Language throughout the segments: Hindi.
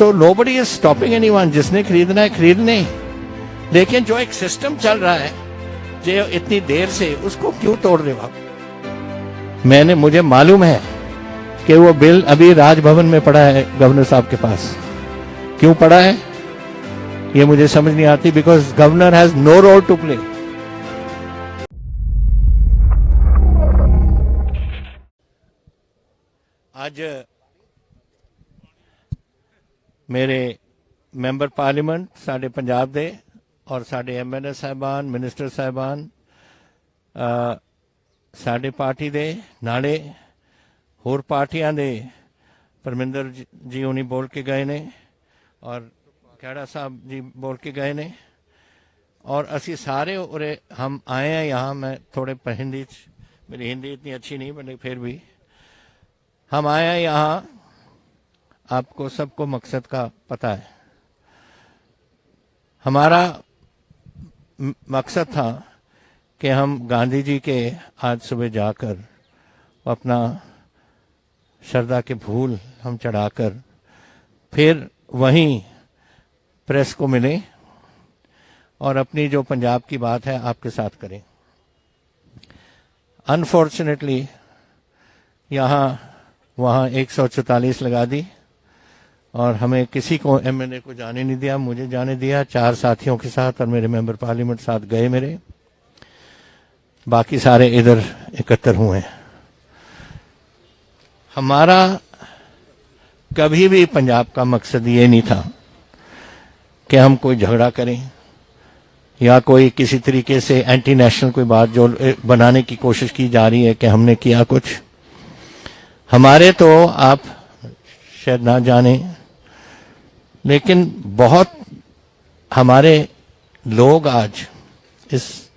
So nobody is stopping anyone, जिसने खरीदना है खरीदने, लेकिन जो एक सिस्टम चल रहा है जो इतनी देर से, उसको क्यों तोड़ रहे हो आप? मुझे मालूम है कि वो बिल अभी राजभवन में पड़ा है गवर्नर साहब के पास। क्यों पड़ा है ये मुझे समझ नहीं आती, because governor has no role to play. आज मेरे मैंबर पार्लीमेंट साडे पंजाब दे और साडे एमएलए साहबान, मिनिस्टर साहबान, साडे पार्टी दे नाले होर पार्टियां दे परमिंदर जी उन्हीं बोल के गए ने और खेड़ा साहब जी बोल के गए ने, और असी सारे उरे हम आए हैं यहाँ। मैं थोड़े हिंदी, मेरी हिंदी इतनी अच्छी नहीं बट फिर भी हम आए हैं यहाँ। आपको सबको मकसद का पता है। हमारा मकसद था कि हम गांधी जी के आज सुबह जाकर अपना श्रद्धा के फूल हम चढ़ाकर फिर वहीं प्रेस को मिले और अपनी जो पंजाब की बात है आपके साथ करें। अनफॉर्चुनेटली यहाँ वहाँ 144 लगा दी और हमें किसी को, एमएलए को जाने नहीं दिया, मुझे जाने दिया। 4 साथियों के साथ और मेरे मेंबर पार्लियामेंट साथ गए मेरे, बाकी सारे इधर एकत्र हुए हैं। हमारा कभी भी पंजाब का मकसद ये नहीं था कि हम कोई झगड़ा करें या कोई किसी तरीके से एंटी नेशनल कोई बात जो बनाने की कोशिश की जा रही है कि हमने किया कुछ। हमारे तो आप शायद ना जाने, लेकिन बहुत हमारे लोग आज इस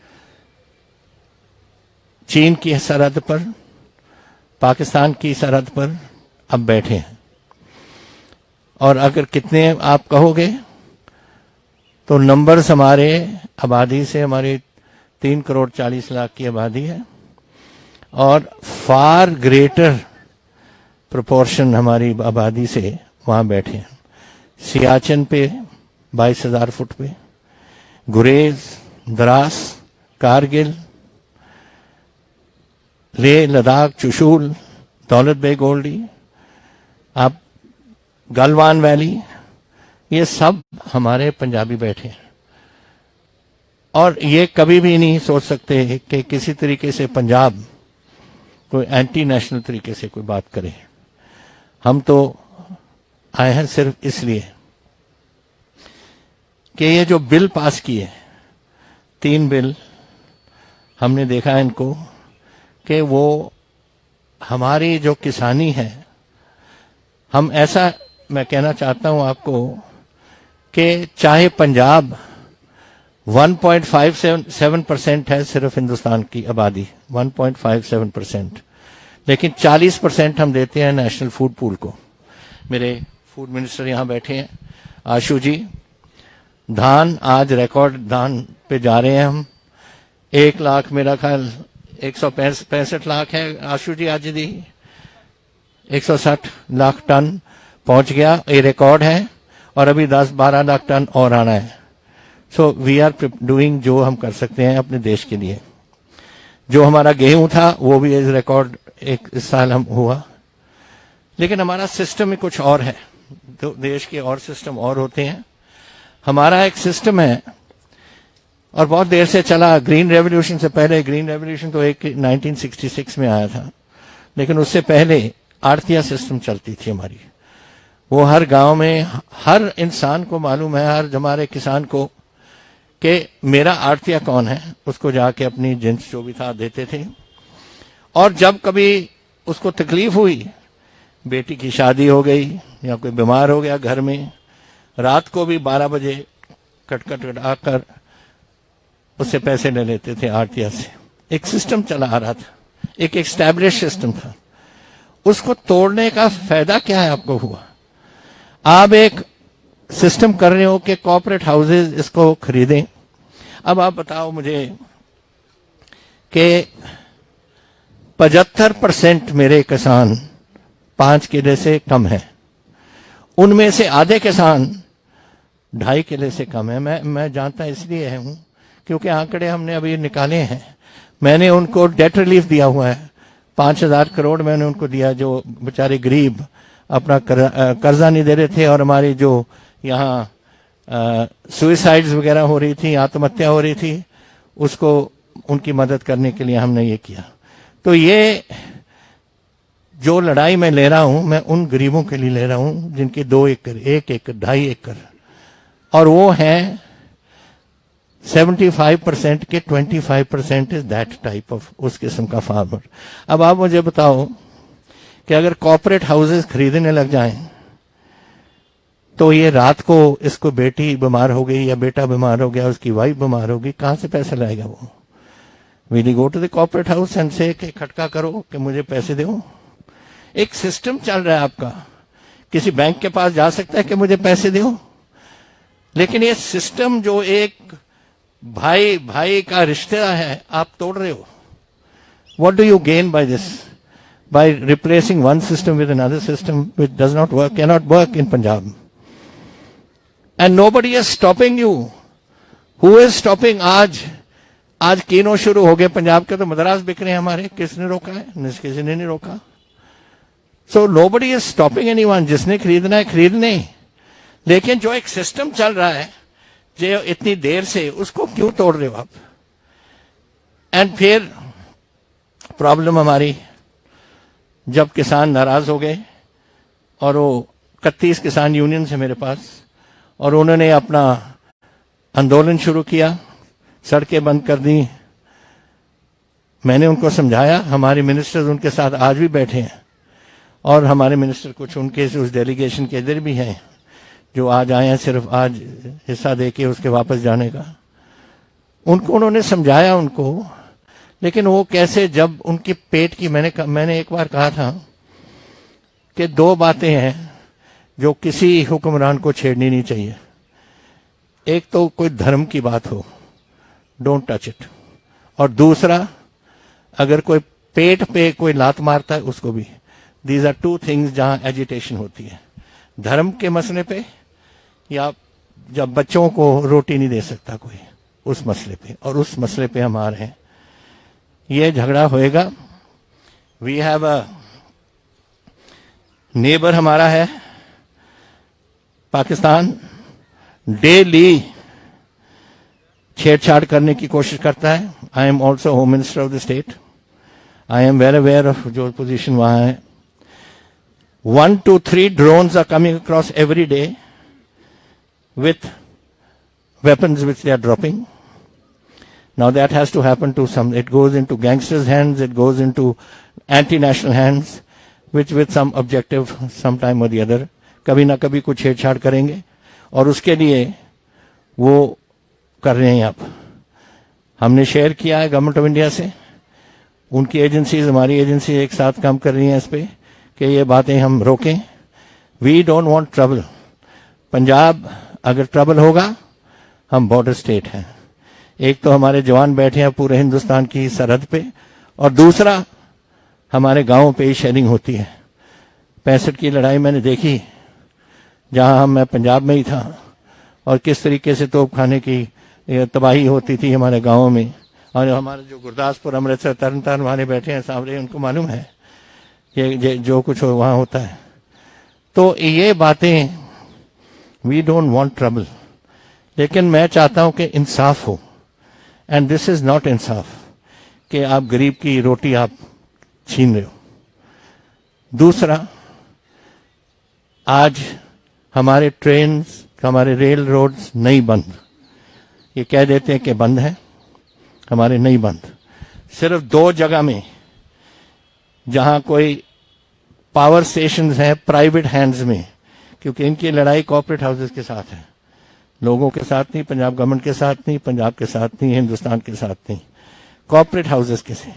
चीन की सरहद पर, पाकिस्तान की सरहद पर अब बैठे हैं। और अगर कितने आप कहोगे तो नंबर्स हमारे आबादी से, हमारी 3 करोड़ 40 लाख की आबादी है और फार ग्रेटर प्रोपोर्शन हमारी आबादी से वहां बैठे हैं। सियाचिन पे 22,000 फुट पे, गुरेज, द्रास, कारगिल, लेह लद्दाख, चुशूल, दौलत बेग ओल्डी, आप गलवान वैली, ये सब हमारे पंजाबी बैठे हैं। और ये कभी भी नहीं सोच सकते कि किसी तरीके से पंजाब कोई एंटी नेशनल तरीके से कोई बात करे। हम तो आए हैं सिर्फ इसलिए कि ये जो बिल पास किए, 3 बिल, हमने देखा है इनको कि वो हमारी जो किसानी है, हम ऐसा, मैं कहना चाहता हूं आपको कि चाहे पंजाब 1.57% है सिर्फ हिंदुस्तान की आबादी, 1.57%, लेकिन 40% हम देते हैं नेशनल फूड पूल को। मेरे फूड मिनिस्टर यहाँ बैठे हैं, आशु जी। धान आज रिकॉर्ड धान पे जा रहे हैं हम। 1 लाख, मेरा ख्याल 165 लाख है आशु जी, आज दी 160 लाख टन पहुंच गया, ये रिकॉर्ड है। और अभी 10-12 लाख टन और आना है। सो वी आर डूइंग जो हम कर सकते हैं अपने देश के लिए। जो हमारा गेहूं था वो भी इस रिकॉर्ड इस साल हम हुआ, लेकिन हमारा सिस्टम में कुछ और है। तो देश के और सिस्टम और होते हैं। हमारा एक सिस्टम है और बहुत देर से चला। ग्रीन रेवोल्यूशन से पहले, ग्रीन रेवोल्यूशन तो एक 1966 में आया था, लेकिन उससे पहले आड़तिया सिस्टम चलती थी हमारी। वो हर गांव में हर इंसान को मालूम है, हर हमारे किसान को, कि मेरा आड़तिया कौन है। उसको जाके अपनी जिन्स जो भी था देते थे। और जब कभी उसको तकलीफ हुई, बेटी की शादी हो गई या कोई बीमार हो गया घर में, रात को भी 12 बजे कट आकर उससे पैसे ले लेते थे आड़तिया से। एक सिस्टम चला आ रहा था, एक एस्टैब्लिश सिस्टम था। उसको तोड़ने का फायदा क्या है आपको हुआ? आप एक सिस्टम कर रहे हो कि कॉर्पोरेट हाउसेज इसको खरीदें। अब आप बताओ मुझे कि 75% मेरे किसान 5 किले से कम है। उनमें से आधे किसान 2.5 किले से कम है। मैं जानता इसलिए हूं क्योंकि आंकड़े हमने अभी निकाले हैं। मैंने उनको डेट रिलीफ दिया हुआ है, 5,000 करोड़ मैंने उनको दिया, जो बेचारे गरीब अपना कर्जा नहीं दे रहे थे, और हमारी जो यहाँ सुइसाइड्स वगैरह हो रही थी, आत्महत्या हो रही थी, उसको उनकी मदद करने के लिए हमने ये किया। तो ये जो लड़ाई मैं ले रहा हूं, मैं उन गरीबों के लिए ले रहा हूं जिनके 2 एकड़, 1 एकड़, 2.5 एकड़, और वो हैं 75% के 25% इज दैट टाइप ऑफ, उस किस्म का फार्मर। अब आप मुझे बताओ कि अगर कॉर्पोरेट हाउसेस खरीदने लग जाएं तो ये रात को इसको बेटी बीमार हो गई या बेटा बीमार हो गया, उसकी वाइफ बीमार होगी, कहां से पैसा लाएगा वो? Will you go to the corporate house and say कि खटका करो कि मुझे पैसे दो? एक सिस्टम चल रहा है आपका, किसी बैंक के पास जा सकता है कि मुझे पैसे दो, लेकिन ये सिस्टम जो एक भाई भाई का रिश्ता है, आप तोड़ रहे हो। What do you gain by this? By replacing one system with another system which does not work, can not work in Punjab, and nobody is stopping you. Who is stopping? आज कीनो शुरू हो गए पंजाब के, तो मद्रास बिक रहे हैं हमारे, किसने रोका है? किसी ने नहीं रोका। So nobody is stopping anyone. जिसने खरीदना है खरीदने, लेकिन जो एक सिस्टम चल रहा है जो इतनी देर से, उसको क्यों तोड़ रहे हो आप? एंड फिर प्रॉब्लम हमारी, जब किसान नाराज हो गए और वो 31 किसान यूनियन से मेरे पास, और उन्होंने अपना आंदोलन शुरू किया, सड़कें बंद कर दी। मैंने उनको समझाया, हमारे मिनिस्टर्स उनके साथ आज भी बैठे हैं, और हमारे मिनिस्टर कुछ उनके उस डेलीगेशन के इधर भी हैं जो आज आए हैं सिर्फ आज हिस्सा देके उसके वापस जाने का। उनको उन्होंने समझाया उनको, लेकिन वो कैसे, जब उनके पेट की, मैंने एक बार कहा था कि 2 बातें हैं जो किसी हुक्मरान को छेड़नी नहीं चाहिए। एक तो कोई धर्म की बात हो, डोंट टच इट, और दूसरा अगर कोई पेट पे कोई लात मारता है उसको भी। दीज आर 2 थिंग्स जहां एजिटेशन होती है, धर्म के मसले पे, या जब बच्चों को रोटी नहीं दे सकता कोई, उस मसले पे, और उस मसले पे हम आ रहे हैं। ये झगड़ा होएगा। वी हैव अ नेबर, हमारा है पाकिस्तान, डेली छेड़छाड़ करने की कोशिश करता है। I am also home minister of the state, I am well aware of जो पोजीशन वहां है। 1 to 3 drones are coming across every day with weapons which they are dropping. Now that has to happen to some, it goes into gangsters' hands, it goes into anti-national hands, which with some objective sometime or the other, कभी ना कभी कुछ छेड़छाड़ करेंगे, और उसके लिए वो कर रहे हैं। आप, हमने शेयर किया है गवर्नमेंट ऑफ इंडिया से, उनकी एजेंसीज, हमारी एजेंसी एक साथ काम कर रही हैं इस पे कि ये बातें हम रोकें। We don't want trouble. Punjab अगर ट्रबल होगा, हम बॉर्डर स्टेट हैं। एक तो हमारे जवान बैठे हैं पूरे हिंदुस्तान की सरहद पे, और दूसरा हमारे गांवों पे ही शेयरिंग होती है। 65 की लड़ाई मैंने देखी, जहां मैं पंजाब में ही था, और किस तरीके से तोप खाने की तबाही होती थी हमारे गांवों में। और हमारे जो गुरदासपुर, अमृतसर, तरन तारण वाले बैठे हैं सामने, उनको मालूम है ये जो कुछ वहां होता है। तो ये बातें, वी डोंट वांट ट्रबल, लेकिन मैं चाहता हूं कि इंसाफ हो, एंड दिस इज नॉट इंसाफ कि आप गरीब की रोटी आप छीन रहे हो। दूसरा, आज हमारे ट्रेन्स, हमारे रेल रोड्स नहीं बंद, ये कह देते हैं कि बंद है, हमारे नहीं बंद। सिर्फ 2 जगह में जहां कोई पावर स्टेशंस हैं प्राइवेट हैंड्स में, क्योंकि इनकी लड़ाई कॉर्पोरेट हाउसेस के साथ है, लोगों के साथ नहीं, पंजाब गवर्नमेंट के साथ नहीं, पंजाब के साथ नहीं, हिंदुस्तान के साथ नहीं, कॉर्पोरेट हाउसेस के से।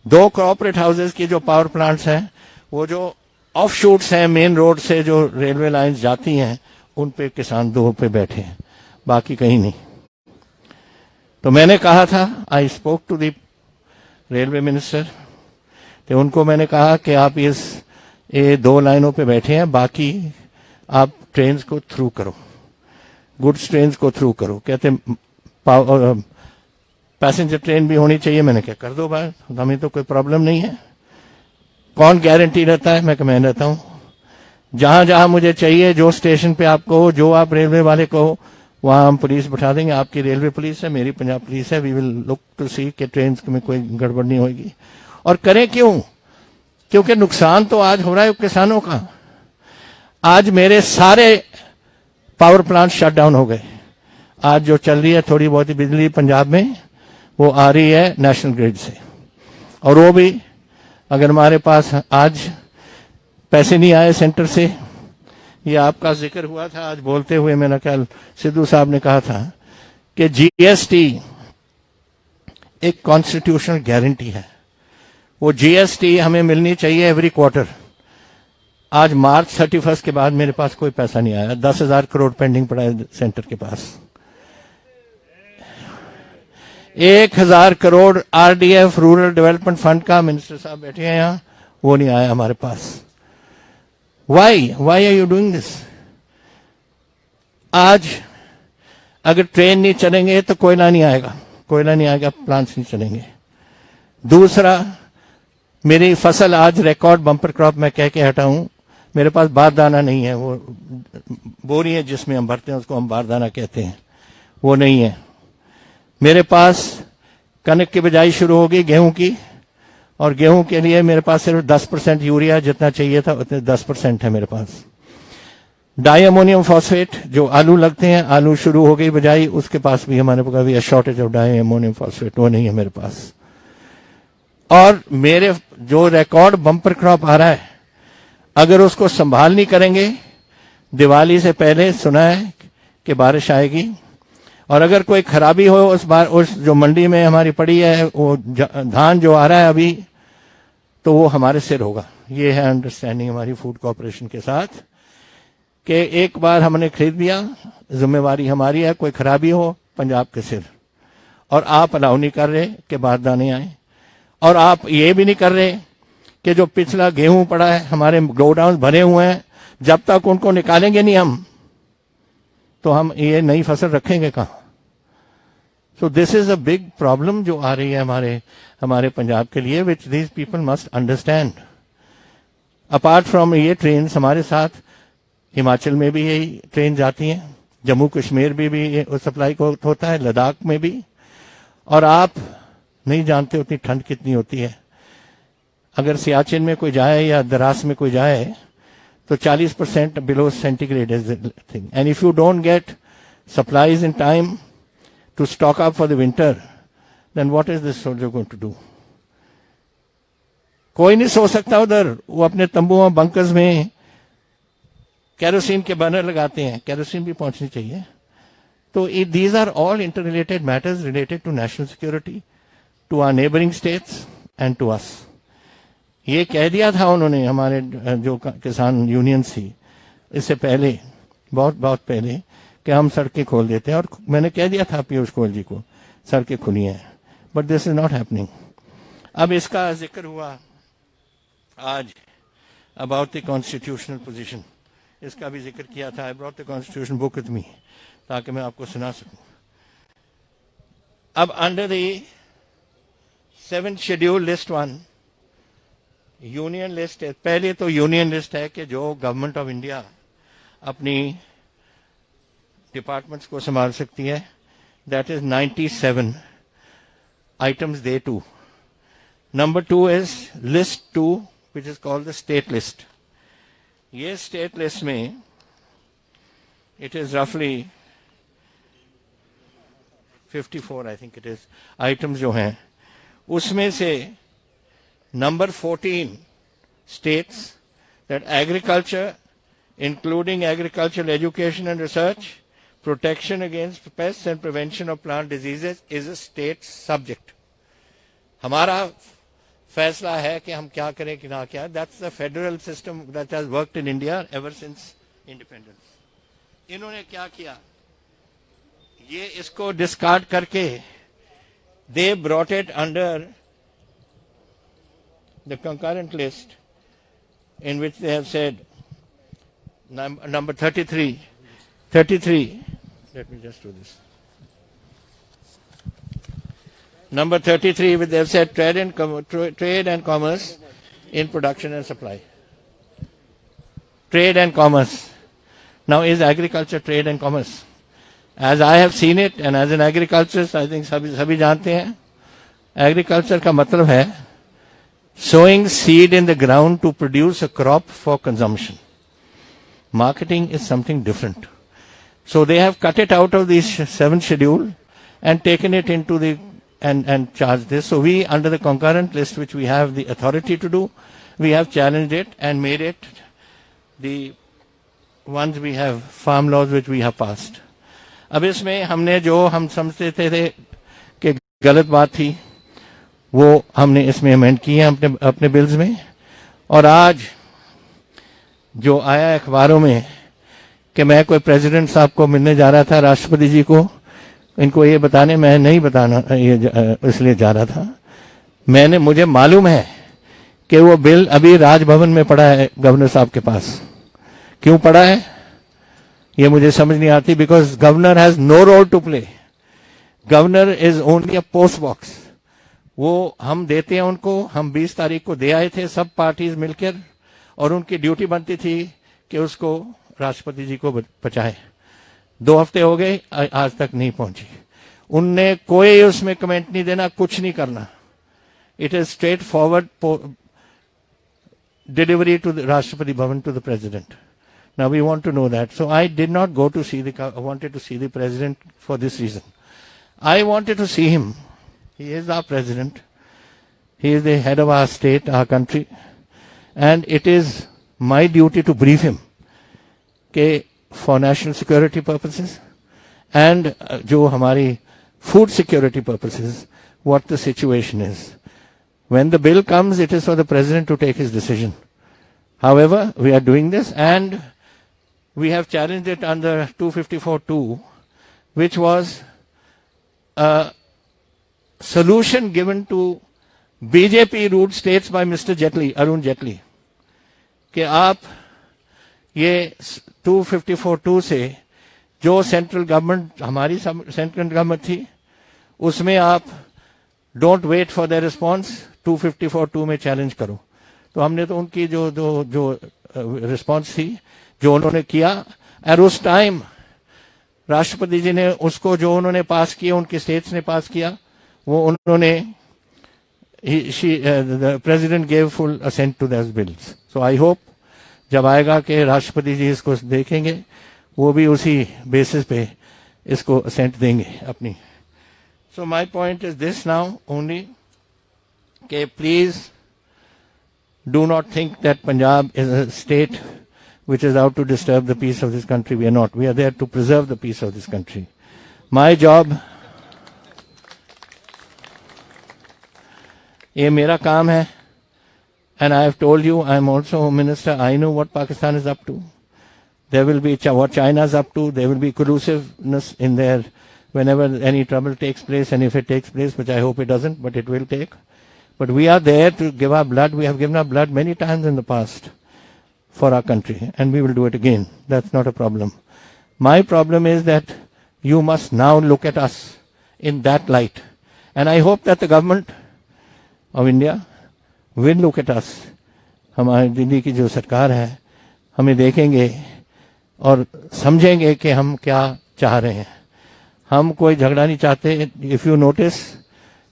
2 कॉर्पोरेट हाउसेस की जो पावर प्लांट्स हैं, वो जो ऑफ शूट्स हैं मेन रोड से जो रेलवे लाइंस जाती हैं, उन पे किसान 2 पे बैठे हैं, बाकी कहीं नहीं। तो मैंने कहा था, I spoke to the railway minister, तो उनको मैंने कहा कि आप ये 2 लाइनों पे बैठे हैं, बाकी आप ट्रेन को थ्रू करो, गुड्स ट्रेन को थ्रू करो। कहते पैसेंजर ट्रेन भी होनी चाहिए। मैंने कहा कर दो भाई, हमें तो कोई प्रॉब्लम नहीं है। कौन गारंटी रहता है? मैं रहता हूं। जहां जहां मुझे चाहिए, जो स्टेशन पे आप कहो, जो आप रेलवे वाले कहो, वहां हम पुलिस बैठा देंगे। आपकी रेलवे पुलिस है, मेरी पंजाब पुलिस है। वी विल लुक टू सी कि ट्रेन में कोई गड़बड़ नहीं होगी। और करें क्यों? क्योंकि नुकसान तो आज हो रहा है किसानों का। आज मेरे सारे पावर प्लांट शट डाउन हो गए। आज जो चल रही है थोड़ी बहुत बिजली पंजाब में, वो आ रही है नेशनल ग्रिड से। और वो भी अगर हमारे पास आज पैसे नहीं आए सेंटर से, ये आपका जिक्र हुआ था आज बोलते हुए, मेरा ख्याल सिद्धू साहब ने कहा था कि जीएसटी एक कॉन्स्टिट्यूशनल गारंटी है। वो जीएसटी हमें मिलनी चाहिए एवरी क्वार्टर। आज मार्च 31 के बाद मेरे पास कोई पैसा नहीं आया। 10,000 करोड़ पेंडिंग पड़ा है सेंटर के पास। 1,000 crore RDF rural development fund का, मिनिस्टर साहब बैठे हैं यहां, वो नहीं आया हमारे पास। Why are you doing this? आज अगर ट्रेन नहीं चलेंगे तो कोयला नहीं आएगा, प्लांट्स नहीं चलेंगे। दूसरा, मेरी फसल आज रिकॉर्ड बम्पर क्रॉप मैं कह के हटा हूं। मेरे पास बारदाना नहीं है, वो बोरी है जिसमें हम भरते हैं, उसको हम बारदाना कहते हैं, वो नहीं है मेरे पास। कनक की बिजाई शुरू होगी गेहूं की, और गेहूं के लिए मेरे पास सिर्फ 10% यूरिया जितना चाहिए था उतने 10% है मेरे पास। डाई अमोनियम फॉस्फेट जो आलू लगते हैं, आलू शुरू हो गई बिजाई, उसके पास भी हमारे पास भी shortage of di ammonium phosphate, वो नहीं है मेरे पास। और मेरे जो रिकॉर्ड बम्पर क्रॉप आ रहा है, अगर उसको संभाल नहीं करेंगे, दिवाली से पहले सुना है कि बारिश आएगी, और अगर कोई खराबी हो उस जो मंडी में हमारी पड़ी है, वो धान जो आ रहा है अभी, तो वो हमारे सिर होगा। ये है अंडरस्टैंडिंग हमारी फूड कॉर्पोरेशन के साथ कि एक बार हमने खरीद लिया, जिम्मेवारी हमारी है, कोई खराबी हो पंजाब के सिर। और आप अलाउ नहीं कर रहे कि बारदाने आए, और आप ये भी नहीं कर रहे कि जो पिछला गेहूं पड़ा है, हमारे गोडाउन भरे हुए हैं, जब तक उनको निकालेंगे नहीं हम, तो हम ये नई फसल रखेंगे कहां? So this is a big problem जो आ रही है हमारे पंजाब के लिए, which these people must understand. Apart from ये ट्रेन हमारे साथ हिमाचल में भी यही ट्रेन जाती हैं, जम्मू कश्मीर भी सप्लाई को होता है, लद्दाख में भी। और आप नहीं जानते उतनी ठंड कितनी होती है। अगर सियाचिन में कोई जाए या द्रास में कोई जाए तो 40% below centigrade is the thing. And if you don't get supplies in time to stock up for the winter, then what is this soldier going to do? कोई नहीं सो सकता उधर। वो अपने तंबुओं बंकर्स में केरोसिन के बर्नर लगाते हैं, केरोसिन भी पहुंचनी चाहिए। तो these are all inter related matters related to national security, to our neighbouring states and to us. ये कह दिया था उन्होंने, हमारे जो किसान यूनियन थी इससे पहले, बहुत पहले, कि हम सड़कें खोल देते हैं। और मैंने कह दिया था पीयूष गोयल जी को, सड़कें खुली हैं, but this is not happening. अब इसका जिक्र हुआ आज अबाउट द कॉन्स्टिट्यूशनल पोजीशन, इसका भी जिक्र किया था। I brought the constitution book with me ताकि मैं आपको सुना सकूं। अब under the 7th schedule list 1 union list है। पहले तो यूनियन लिस्ट है कि जो गवर्नमेंट ऑफ इंडिया अपनी डिपार्टमेंट्स को संभाल सकती है, that is 97 items they too. Number 2 is list 2 which is called the state list. ये स्टेट लिस्ट में इट इज रफली 54 I think it is items जो हैं, उसमें से number 14 states that agriculture, including agricultural education and research, protection against pests and prevention of plant diseases is a state subject. हमारा फैसला है कि हम क्या करें कि ना क्या। That's the federal system that has worked in India ever since independence. इन्होंने क्या किया, ये इसको डिस्कार्ड करके they brought it under the concurrent list, in which they have said Number 33. 33. Let me just do this. Number 33, they've said trade and commerce in production and supply. Trade and commerce. Now, is agriculture trade and commerce? As I have seen it, and as an agriculturist, I think सभी जानते हैं, agriculture का मतलब है sowing seed in the ground to produce a crop for consumption. Marketing is something different. So they have cut it out of the 7th schedule and taken it into the and charged this. So we, under the concurrent list, which we have the authority to do, we have challenged it and made it the ones we have, farm laws which we have passed. अब इसमें हमने जो हम समझते थे कि गलत बात थी, वो हमने इसमें अमेंड किए हैं अपने बिल्स में. और आज जो आया अखबारों में कि मैं कोई प्रेसिडेंट साहब को मिलने जा रहा था, राष्ट्रपति जी को, इनको ये बताने, मैं नहीं बताना ये इसलिए जा रहा था, मुझे मालूम है कि वो बिल अभी राजभवन में पड़ा है गवर्नर साहब के पास. क्यों पड़ा है ये मुझे समझ नहीं आती. Because governor has no role to play. Governor is only a post box. वो हम देते हैं उनको. हम 20 तारीख को दे आए थे सब पार्टीज मिलकर, और उनकी ड्यूटी बनती थी कि उसको राष्ट्रपति जी को पहुंचाए. 2 हफ्ते हो गए, आज तक नहीं पहुंची. उनने कोई उसमें कमेंट नहीं देना, कुछ नहीं करना. It is straightforward delivery to the Rashtrapati Bhavan to the president. Now we want to know that. So I did not go to see I wanted to see the president for this reason. I wanted to see him. He is our president. He is the head of our state, our country. And it is my duty to brief him for national security purposes and jo hamari food security purposes, what the situation is. When the bill comes, it is for the president to take his decision. However, we are doing this, and we have challenged it under 254(2), which was a solution given to BJP-ruled states by Mr. Jaitley, Arun Jaitley, कि आप ये 254(2) से जो सेंट्रल गवर्नमेंट, हमारी सेंट्रल गवर्नमेंट थी, उसमें आप don't wait for the response, 254(2) में चैलेंज करो. तो हमने तो उनकी जो रिस्पॉन्स थी, जो उन्होंने किया, और उस टाइम राष्ट्रपति जी ने उसको जो उन्होंने पास किया, उनके स्टेट्स ने पास किया, वो उन्होंने the president gave full assent to those bills. So I hope जब आएगा कि राष्ट्रपति जी इसको देखेंगे, वो भी उसी बेसिस पे इसको assent देंगे अपनी. So my point is this now only, कि please do not think that Punjab is a state which is out to disturb the peace of this country. We are not. We are there to preserve the peace of this country. My job, ये मेरा काम है, and I have told you, I am also Home Minister. I know what Pakistan is up to. There will be what China is up to. There will be collusiveness in there whenever any trouble takes place, and if it takes place, which I hope it doesn't, but it will take. But we are there to give our blood. We have given our blood many times in the past for our country, and we will do it again. That's not a problem. My problem is that you must now look at us in that light. And I hope that the government of India will look at us. हमारी दिल्ली की जो सरकार है, हमें देखेंगे और समझेंगे कि हम क्या चाह रहे हैं. हम कोई झगड़ा नहीं चाहते. If you notice,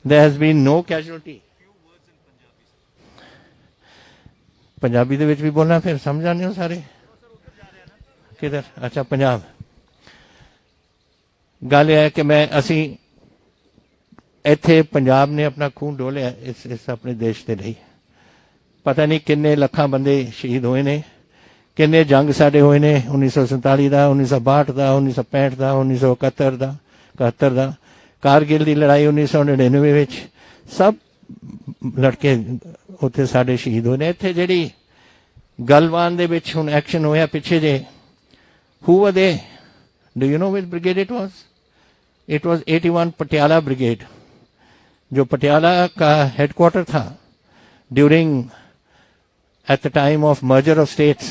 there has been no casualty. Punjabi ਦੇ ਵਿੱਚ ਵੀ ਬੋਲਣਾ, ਫਿਰ ਸਮਝ ਆਨੇ ਹੋ ਸਾਰੇ. ਕਿਧਰ? ਅੱਛਾ, ਪੰਜਾਬ. ਗੱਲ ਇਹ ਹੈ ਕਿ ਅਸੀਂ ਇੱਥੇ ਪੰਜਾਬ ਨੇ ਆਪਣਾ ਖੂਨ ਡੋਲਿਆ ਇਸ ਆਪਣੇ ਦੇਸ਼ ਦੇ ਲਈ. ਪਤਾ ਨਹੀਂ ਕਿੰਨੇ ਲੱਖਾਂ ਬੰਦੇ ਸ਼ਹੀਦ ਹੋਏ ਨੇ, ਕਿੰਨੇ ਜੰਗ ਸਾਡੇ ਹੋਏ ਨੇ, 1947 ਦਾ, 1962 ਦਾ, 1965 ਦਾ, 1971 ਦਾ, 71 ਦਾ, ਕਾਰਗਿਲ ਦੀ ਲੜਾਈ 1999 ਵਿੱਚ, ਸਭ ਲੜਕੇ ਉੱਥੇ ਸਾਡੇ ਸ਼ਹੀਦ ਹੋਏ ਨੇ. ਇੱਥੇ ਜਿਹੜੀ ਗਲਵਾਨ ਦੇ ਵਿੱਚ ਹੁਣ ਐਕਸ਼ਨ ਹੋਇਆ ਪਿੱਛੇ ਜੇ, who were they? Do you know which brigade it was? It was 81 Patiala brigade, जो पटियाला का हेडक्वार्टर था during at the time of merger of states.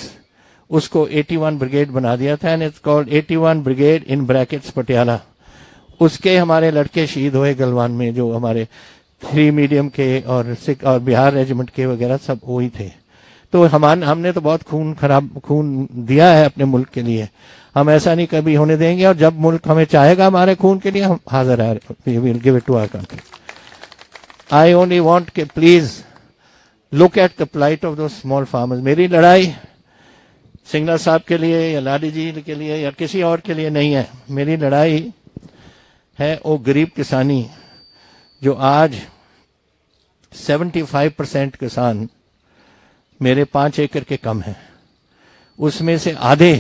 उसको 81 ब्रिगेड बना दिया था, and it's called 81 brigade in brackets Patiala. उसके हमारे लड़के शहीद हुए गलवान में, जो हमारे 3 मीडियम के और सिख और बिहार रेजिमेंट के वगैरह सब वही थे। तो हमने तो बहुत खून दिया है अपने मुल्क के लिए, हम ऐसा नहीं कभी होने देंगे, और जब मुल्क हमें चाहेगा हमारे खून के लिए, हम हाजिर है, we will give it to our country. I only want के please look at the plight of दो स्मॉल फार्मर्स। मेरी लड़ाई सिंगला साहब के लिए या लाडी जी के लिए या किसी और के लिए नहीं है, मेरी लड़ाई है वो गरीब किसानी जो आज 75% किसान मेरे 5 एकड़ के कम हैं, उसमें से आधे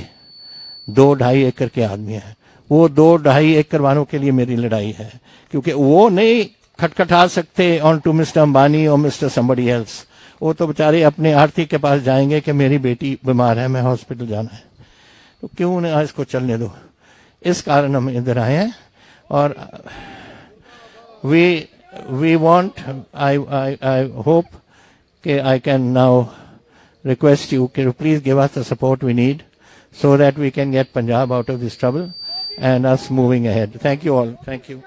2-2.5 एकड़ के आदमी हैं। वो 2-2.5 एकड़ वालों के लिए मेरी लड़ाई है, क्योंकि वो नहीं खटखटा सकते ऑन टू मिस्टर अंबानी और मिस्टर समबडी एल्स। वो तो बेचारे अपने आर्थिक के पास जाएंगे कि मेरी बेटी बीमार है, मैं हॉस्पिटल जाना है, तो क्यों ना इसको चलने दो। इस कारण हम इधर आए हैं, और we want, I hope that I can now request you, can you please give us the support we need so that we can get Punjab out of this trouble and us moving ahead. Thank you all. Thank you.